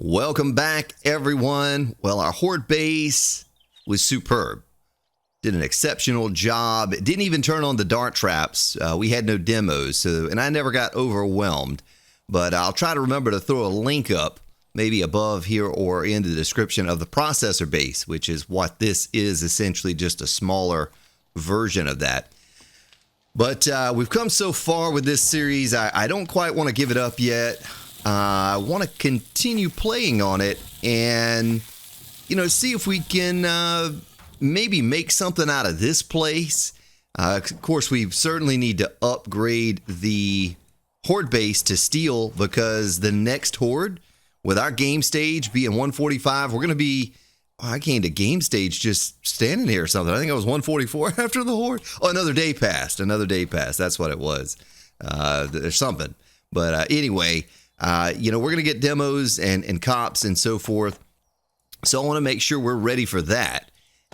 Welcome back, everyone. Well, our horde base was superb. Did an exceptional job. It didn't even turn on the dart traps. We had no demos, and I never got overwhelmed. But I'll try to remember to throw a link up, maybe above here or in the description of the processor base, which is what this is, essentially just a smaller version of that. But we've come so far with this series, I don't quite want to give it up yet. I want to continue playing on it and, see if we can maybe make something out of this place. Of course, we certainly need to upgrade the horde base to steel because the next horde, with our game stage being 145, we're going to be, I came to game stage just standing here or something. I think I was 144 after the horde. Oh, another day passed. That's what it was. There's something. But anyway, we're going to get demos and cops and so forth. So I want to make sure we're ready for that.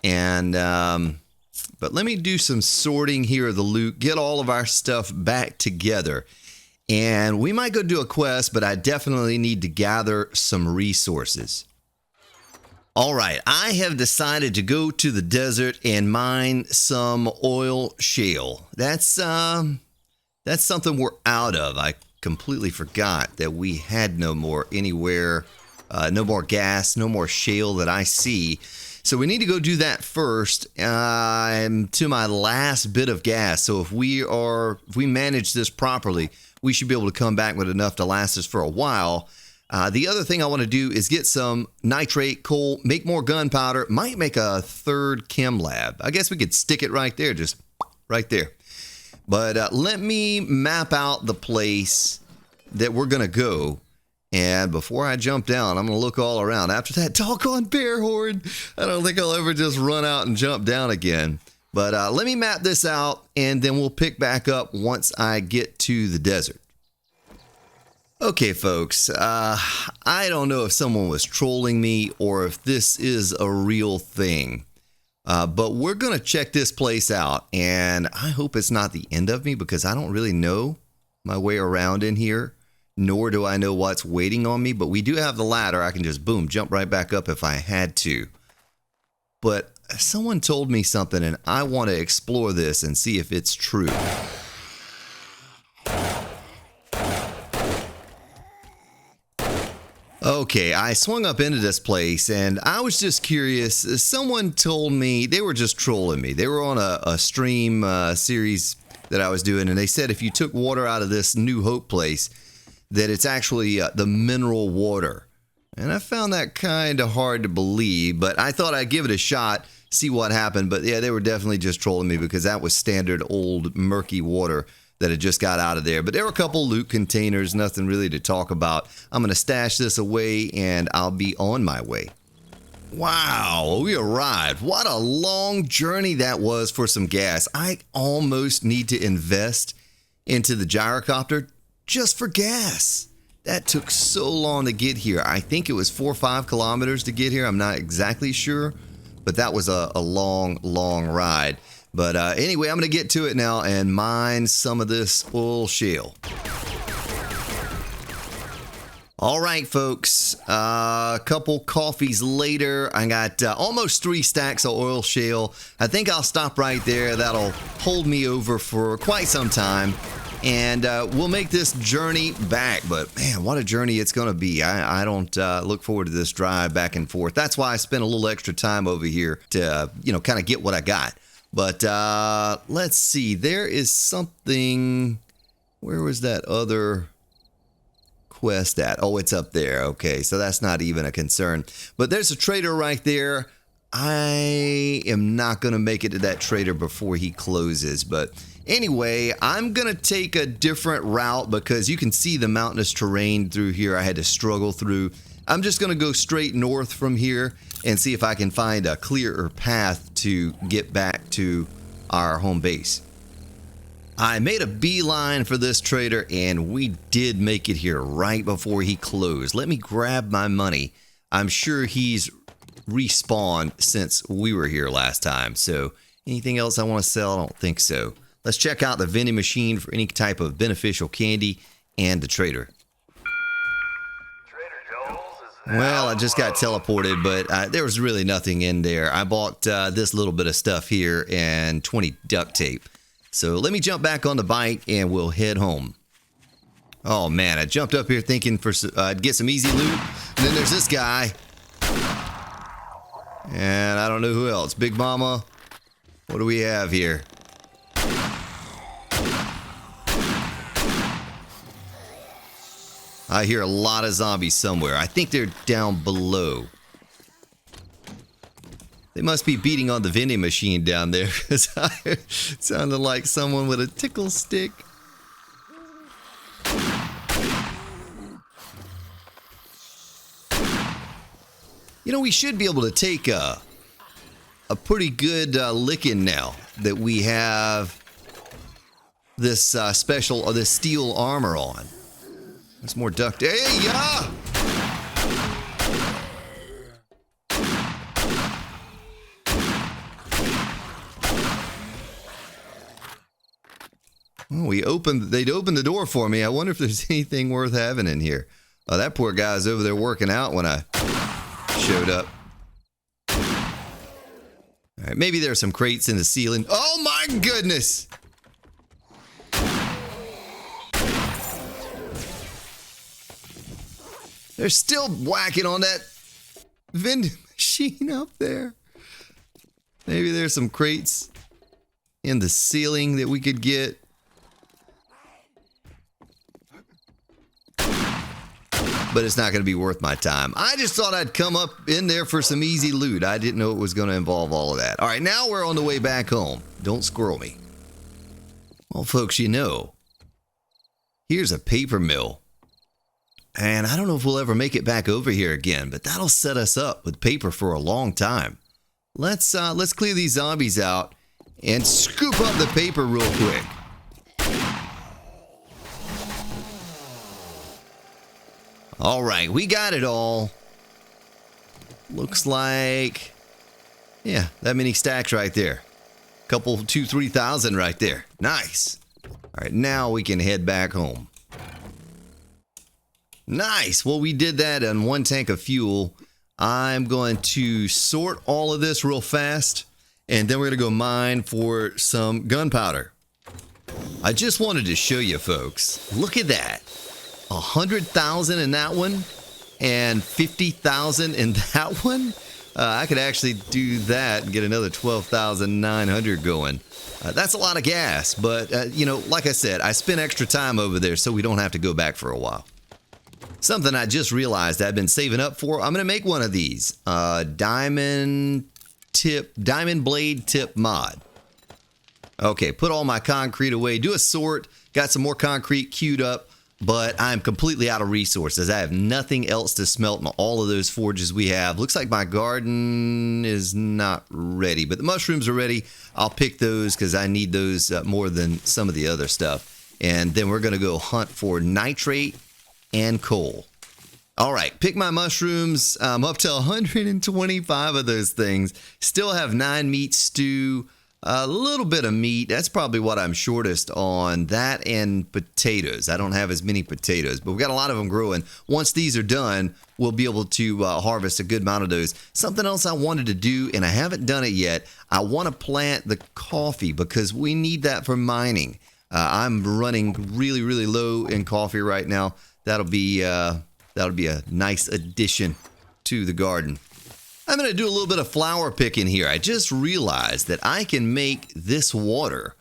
And, but let me do some sorting here of the loot, get all of our stuff back together. And we might go do a quest, but I definitely need to gather some resources. All right, I have decided to go to the desert and mine some oil shale. That's something we're out of. I completely forgot that we had no more anywhere, no more gas, no more shale that I see. So we need to go do that first. I'm to my last bit of gas. So if we manage this properly, we should be able to come back with enough to last us for a while. The other thing I want to do is get some nitrate, coal, make more gunpowder, might make a third chem lab. I guess we could stick it right there, just right there. But let me map out the place that we're going to go. And before I jump down, I'm going to look all around. After that doggone bear horde, I don't think I'll ever just run out and jump down again. But let me map this out, and then we'll pick back up once I get to the desert. Okay, folks, I don't know if someone was trolling me or if this is a real thing. But we're going to check this place out, and I hope it's not the end of me because I don't really know my way around in here, nor do I know what's waiting on me. But we do have the ladder. I can just, boom, jump right back up if I had to. But someone told me something, and I want to explore this and see if it's true. Okay, I swung up into this place, and I was just curious. Someone told me, they were just trolling me. They were on a stream series that I was doing, and they said if you took water out of this New Hope place, that it's actually the mineral water. And I found that kind of hard to believe, but I thought I'd give it a shot, see what happened. But yeah, they were definitely just trolling me because that was standard old murky water that had just got out of there. But there were a couple loot containers, nothing really to talk about. I'm going to stash this away and I'll be on my way. Wow, we arrived. What a long journey that was for some gas. I almost need to invest into the gyrocopter just for gas. That took so long to get here. I think it was 4 or 5 kilometers to get here. I'm not exactly sure, but that was a long, long ride. But anyway, I'm going to get to it now and mine some of this oil shale. All right, folks, a couple coffees later, I got almost 3 stacks of oil shale. I think I'll stop right there. That'll hold me over for quite some time. And we'll make this journey back. But, man, what a journey it's going to be. I don't look forward to this drive back and forth. That's why I spent a little extra time over here to, kind of get what I got. But let's see. There is something. Where was that other quest at? Oh, it's up there. Okay, so that's not even a concern. But there's a trader right there. I am not going to make it to that trader before he closes. But anyway, I'm going to take a different route because you can see the mountainous terrain through here I had to struggle through. I'm just going to go straight north from here and see if I can find a clearer path to get back to our home base. I made a beeline for this trader, and we did make it here right before he closed. Let me grab my money. I'm sure he's respawned since we were here last time. So anything else I want to sell? I don't think so. Let's check out the vending machine for any type of beneficial candy and the trader. Trader Joel's is Well, I just got teleported, but there was really nothing in there. I bought this little bit of stuff here and 20 duct tape. So let me jump back on the bike and we'll head home. Oh man, I jumped up here thinking I'd get some easy loot. And then there's this guy. And I don't know who else. Big Mama. What do we have here? I hear a lot of zombies somewhere. I think they're down below. They must be beating on the vending machine down there because it sounded like someone with a tickle stick. You know, we should be able to take a pretty good licking now that we have this special or this steel armor on. There's more duct. Hey, yeah! Oh, they'd opened the door for me. I wonder if there's anything worth having in here. Oh, that poor guy's over there working out when I showed up. All right, maybe there's some crates in the ceiling. Oh my goodness! They're still whacking on that vending machine up there. Maybe there's some crates in the ceiling that we could get. But it's not going to be worth my time. I just thought I'd come up in there for some easy loot. I didn't know it was going to involve all of that. All right, now we're on the way back home. Don't squirrel me. Well, folks, you know, here's a paper mill. And I don't know if we'll ever make it back over here again, but that'll set us up with paper for a long time. Let's clear these zombies out and scoop up the paper real quick. All right, we got it all. Looks like, yeah, that many stacks right there. Couple, 3,000 right there. Nice. All right, now we can head back home. Nice. Well, we did that on 1 tank of fuel. I'm going to sort all of this real fast, and then we're going to go mine for some gunpowder. I just wanted to show you, folks. Look at that. 100,000 in that one and 50,000 in that one. I could actually do that and get another 12,900 going. That's a lot of gas, but you know, like I said, I spent extra time over there so we don't have to go back for a while. Something I just realized I've been saving up for. I'm going to make one of these. Diamond blade tip mod. Okay, put all my concrete away. Do a sort. Got some more concrete queued up, but I'm completely out of resources. I have nothing else to smelt in all of those forges we have. Looks like my garden is not ready, but the mushrooms are ready. I'll pick those because I need those more than some of the other stuff. And then we're going to go hunt for nitrate and coal. All right, pick my mushrooms. I'm up to 125 of those things. Still have 9 meat stew, a little bit of meat. That's probably what I'm shortest on. That and potatoes. I don't have as many potatoes, but we've got a lot of them growing. Once these are done, we'll be able to harvest a good amount of those. Something else I wanted to do, and I haven't done it yet, I want to plant the coffee because we need that for mining. I'm running really, really low in coffee right now. That'll be a nice addition to the garden. I'm going to do a little bit of flower picking here. I just realized that I can make this water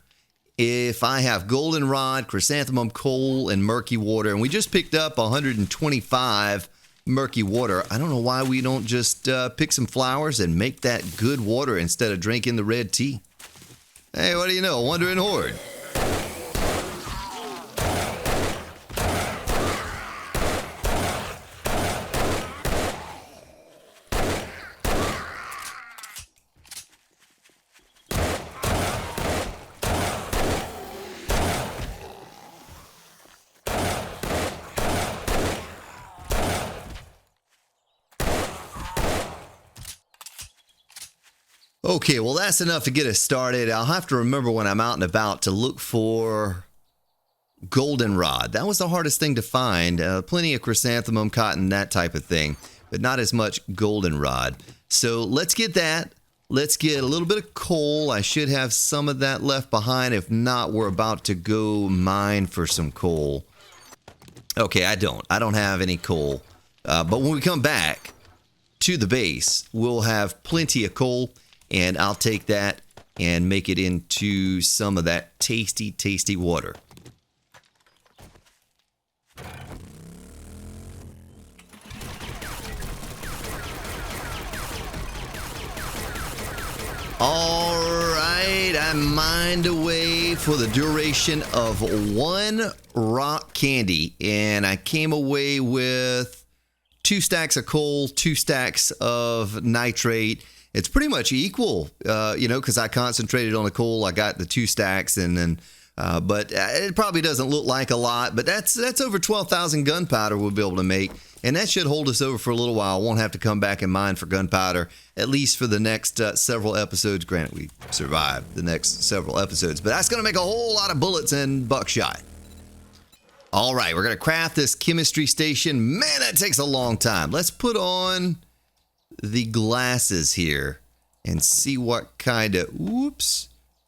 if I have goldenrod, chrysanthemum coal, and murky water. And we just picked up 125 murky water. I don't know why we don't just pick some flowers and make that good water instead of drinking the red tea. Hey, what do you know? Wandering Horde. Okay, well, that's enough to get us started. I'll have to remember when I'm out and about to look for goldenrod. That was the hardest thing to find. Plenty of chrysanthemum, cotton, that type of thing. but not as much goldenrod. So let's get that. Let's get a little bit of coal. I should have some of that left behind. If not, we're about to go mine for some coal. Okay, I don't have any coal. But when we come back to the base, we'll have plenty of coal, and I'll take that and make it into some of that tasty, tasty water. All right, I mined away for the duration of 1 rock candy, and I came away with 2 stacks of coal, 2 stacks of nitrate. It's pretty much equal, because I concentrated on the coal. I got the 2 stacks, and then, but it probably doesn't look like a lot, but that's over 12,000 gunpowder we'll be able to make. And that should hold us over for a little while. I won't have to come back and mine for gunpowder, at least for the next several episodes. Granted, we survived the next several episodes, but that's going to make a whole lot of bullets and buckshot. All right, we're going to craft this chemistry station. Man, that takes a long time. Let's put on the glasses here and see what kind of,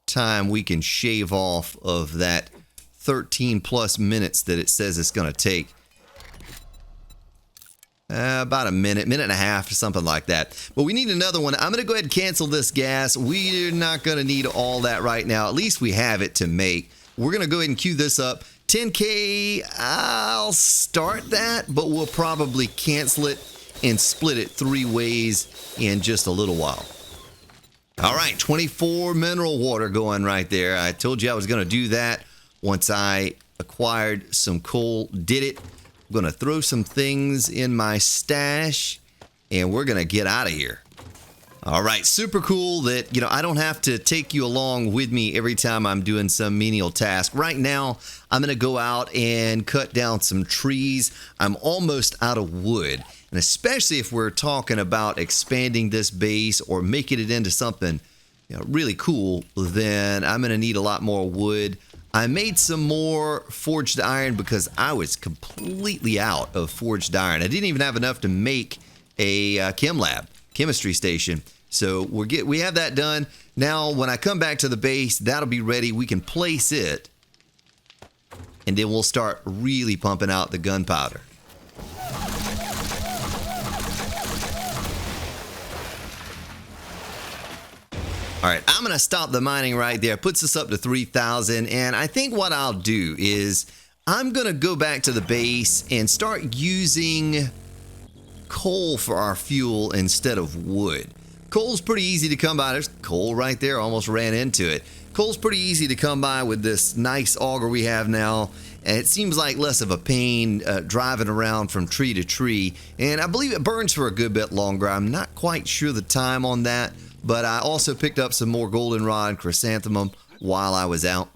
time we can shave off of that 13 plus minutes that it says it's going to take. About a minute and a half or something like that. But we need another one. I'm going to go ahead and cancel this gas. We're not going to need all that right now. At least we have it to make. We're going to go ahead and queue this up. 10K, I'll start that, but we'll probably cancel it and split it 3 ways in just a little while. All right, 24 mineral water going right there. I told you I was going to do that once I acquired some coal. Did it. I'm going to throw some things in my stash, and we're going to get out of here. All right, super cool that, I don't have to take you along with me every time I'm doing some menial task. Right now, I'm going to go out and cut down some trees. I'm almost out of wood, and especially if we're talking about expanding this base or making it into something really cool, then I'm going to need a lot more wood. I made some more forged iron because I was completely out of forged iron. I didn't even have enough to make a chemistry station. So we have that done. Now, when I come back to the base, that'll be ready. We can place it, and then we'll start really pumping out the gunpowder. All right, I'm going to stop the mining right there. Puts us up to 3,000. And I think what I'll do is I'm going to go back to the base and start using coal for our fuel instead of wood. Coal's pretty easy to come by. There's coal right there. Almost ran into it. Coal's pretty easy to come by with this nice auger we have now. And it seems like less of a pain driving around from tree to tree. And I believe it burns for a good bit longer. I'm not quite sure the time on that. But I also picked up some more goldenrod chrysanthemum while I was out.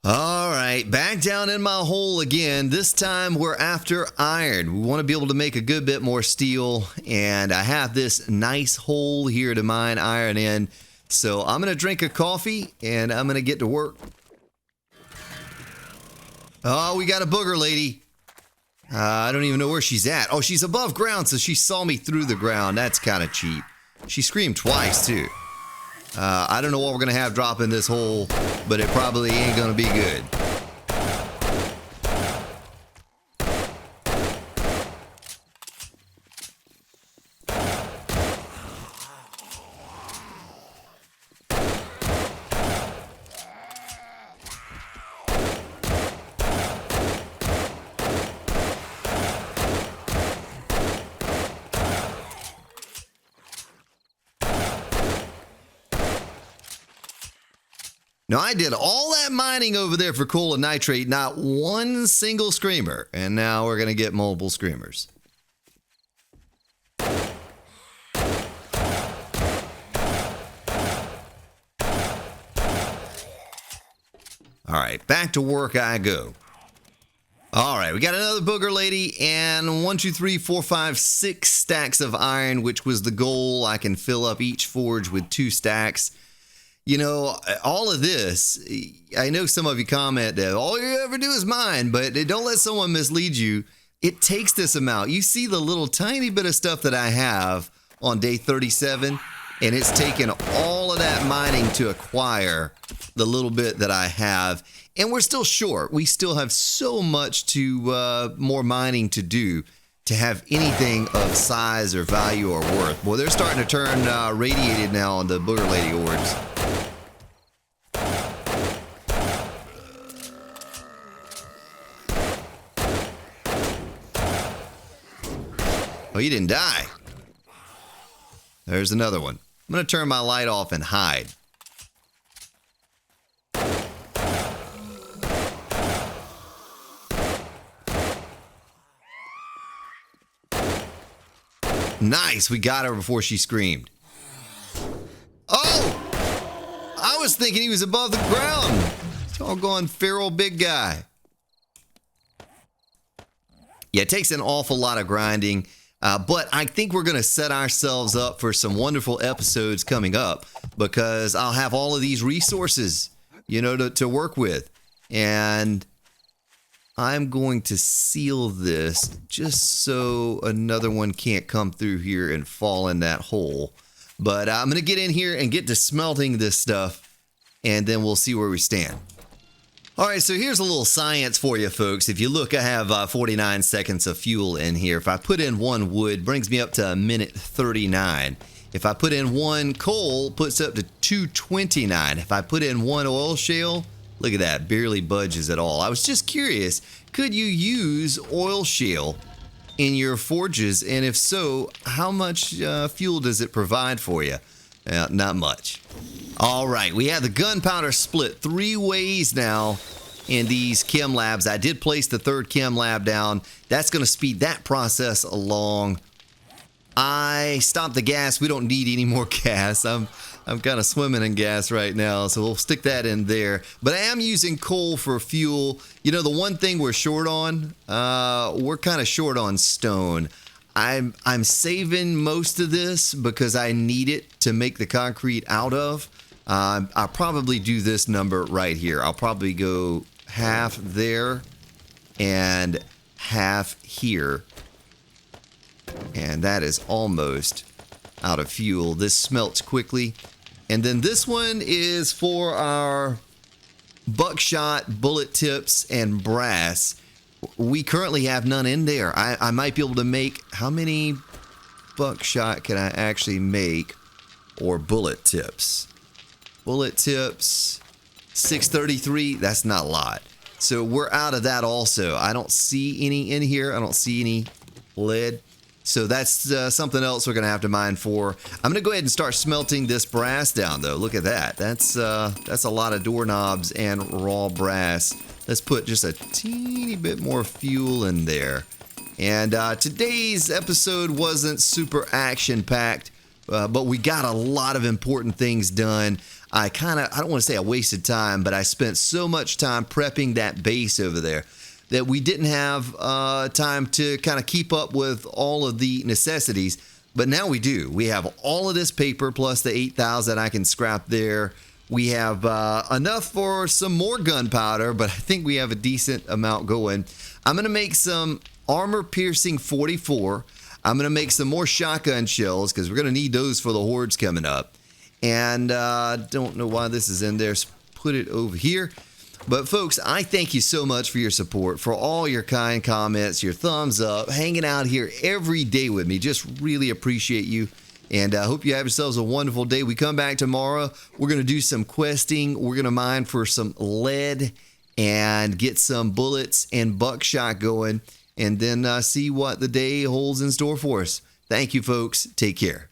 All right, back down in my hole again. This time we're after iron. We want to be able to make a good bit more steel. And I have this nice hole here to mine iron in. So I'm going to drink a coffee and I'm going to get to work. Oh, we got a booger lady. I don't even know where she's at. Oh, she's above ground, so she saw me through the ground. That's kind of cheap. She screamed twice, too. I don't know what we're going to have drop in this hole, but it probably ain't going to be good. Now, I did all that mining over there for coal and nitrate, not one single screamer. And now we're going to get multiple screamers. All right, back to work I go. All right, we got another booger lady and 1, 2, 3, 4, 5, 6 stacks of iron, which was the goal. I can fill up each forge with 2 stacks. You know, all of this, I know some of you comment that all you ever do is mine, but don't let someone mislead you. it takes this amount. You see the little tiny bit of stuff that I have on day 37, and it's taken all of that mining to acquire the little bit that I have. And we're still short. We still have so much more mining to do to have anything of size or value or worth. Boy, they're starting to turn radiated now on the booger lady orbs. Oh, you didn't die. There's another one. I'm going to turn my light off and hide. Nice, we got her before she screamed. Oh! I was thinking he was above the ground. Doggone feral big guy. Yeah, it takes an awful lot of grinding, but I think we're going to set ourselves up for some wonderful episodes coming up because I'll have all of these resources, you know, to work with. And I'm going to seal this just so another one can't come through here and fall in that hole. But I'm going to get in here and get to smelting this stuff, and then we'll see where we stand. All right, so here's a little science for you folks. If you look, I have 49 seconds of fuel in here. If I put in one wood, brings me up to a minute 39. If I put in one coal, puts up to 229. If I put in one oil shale, look at that, barely budges at all. I was just curious, could you use oil shale in your forges? And if so, how much fuel does it provide for you? Not much. All right, we have the gunpowder split 3 ways now in these chem labs. I did place the 3rd chem lab down. That's going to speed that process along. I stopped the gas. We don't need any more gas. I'm kind of swimming in gas right now, so we'll stick that in there. But I am using coal for fuel. You know, the one thing we're short on, we're kind of short on stone. I'm saving most of this because I need it to make the concrete out of. I'll probably do this number right here. I'll probably go half there and half here. And that is almost out of fuel. This smelts quickly. And then this one is for our buckshot, bullet tips, and brass. We currently have none in there. I might be able to make, how many buckshot can I actually make, or bullet tips? Bullet tips, 633, that's not a lot. So we're out of that also. I don't see any in here. I don't see any lead. So that's something else we're going to have to mine for. I'm going to go ahead and start smelting this brass down, though. Look at that. That's a lot of doorknobs and raw brass. Let's put just a teeny bit more fuel in there. And today's episode wasn't super action-packed, but we got a lot of important things done. I don't want to say I wasted time, but I spent so much time prepping that base over there that we didn't have time to kind of keep up with all of the necessities. But now we do. We have all of this paper plus the 8,000 I can scrap there. We have enough for some more gunpowder, but I think we have a decent amount going. I'm going to make some armor-piercing 44. I'm going to make some more shotgun shells because we're going to need those for the hordes coming up. And don't know why this is in there. So put it over here. But folks, I thank you so much for your support, for all your kind comments, your thumbs up, hanging out here every day with me. Just really appreciate you. And I hope you have yourselves a wonderful day. We come back tomorrow. We're going to do some questing. We're going to mine for some lead and get some bullets and buckshot going. And then see what the day holds in store for us. Thank you, folks. Take care.